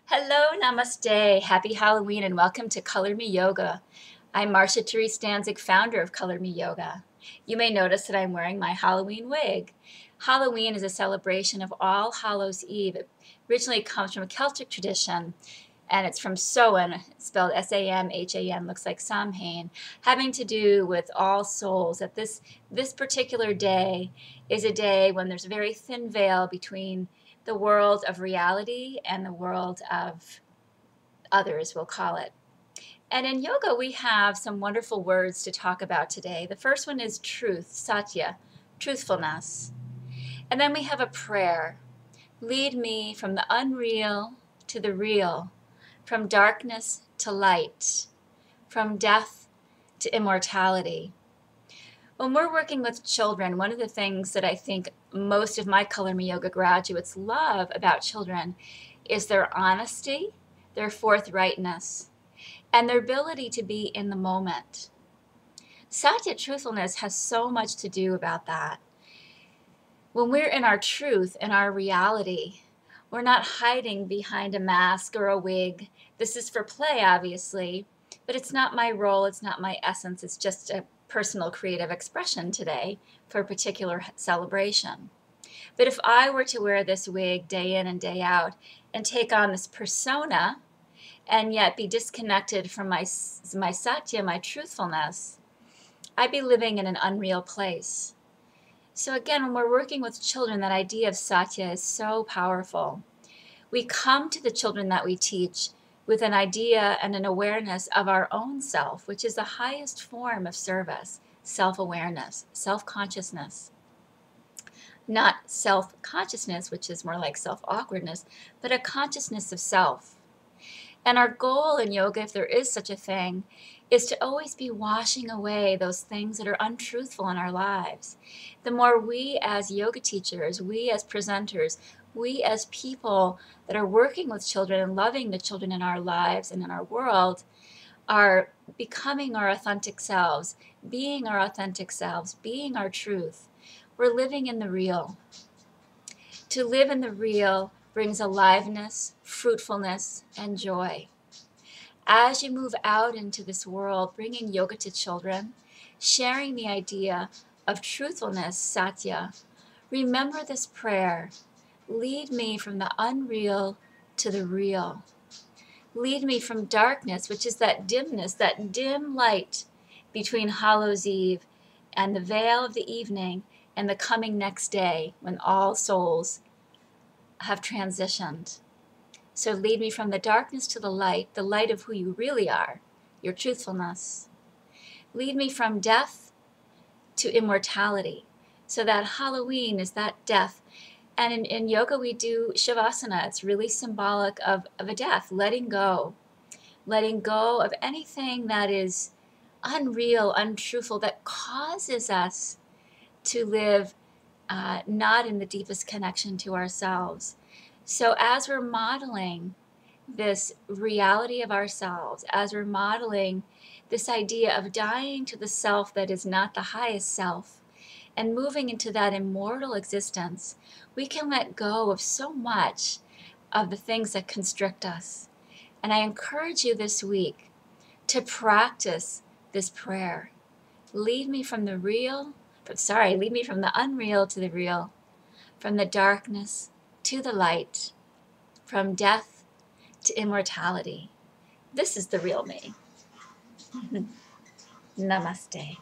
Hello, namaste, happy Halloween, and welcome to Color Me Yoga. I'm Marsha Therese Stanzik, founder of Color Me Yoga. You may notice that I'm wearing my Halloween wig. Halloween is a celebration of All Hallows Eve. It originally comes from a Celtic tradition, and it's from Samhain, spelled S-A-M-H-A-N, looks like Samhain, having to do with all souls. That this particular day is a day when there's a very thin veil between the world of reality and the world of others, we'll call it. And in yoga, we have some wonderful words to talk about today. The first one is truth, satya, truthfulness. And then we have a prayer. Lead me from the unreal to the real, from darkness to light, from death to immortality. When we're working with children, one of the things that I think most of my Color Me Yoga graduates love about children is their honesty, their forthrightness, and their ability to be in the moment. Satya, truthfulness, has so much to do about that. When we're in our truth and our reality, we're not hiding behind a mask or a wig. This is for play, obviously, but it's not my role, it's not my essence, it's just a personal creative expression today for a particular celebration. But if I were to wear this wig day in and day out and take on this persona and yet be disconnected from my satya, my truthfulness, I'd be living in an unreal place. So again, when we're working with children, that idea of satya is so powerful. We come to the children that we teach with an idea and an awareness of our own self, which is the highest form of service, self-awareness, self-consciousness. Not self-consciousness, which is more like self-awkwardness, but a consciousness of self. And our goal in yoga, if there is such a thing, is to always be washing away those things that are untruthful in our lives. The more we as yoga teachers, we as presenters, we as people that are working with children and loving the children in our lives and in our world are becoming our authentic selves, being our authentic selves, being our truth. We're living in the real. To live in the real brings aliveness, fruitfulness, and joy. As you move out into this world, bringing yoga to children, sharing the idea of truthfulness, satya, remember this prayer. Lead me from the unreal to the real. Lead me from darkness, which is that dimness, that dim light between Hallows Eve and the veil of the evening and the coming next day when all souls have transitioned. So lead me from the darkness to the light of who you really are, your truthfulness. Lead me from death to immortality. So that Halloween is that death. And in yoga, we do Shavasana. It's really symbolic of a death, letting go of anything that is unreal, untruthful, that causes us to live not in the deepest connection to ourselves. So as we're modeling this reality of ourselves, as we're modeling this idea of dying to the self that is not the highest self, and moving into that immortal existence, we can let go of so much of the things that constrict us. And I encourage you this week to practice this prayer. Lead me from the unreal to the real, from the darkness to the light, from death to immortality. This is the real me. Namaste.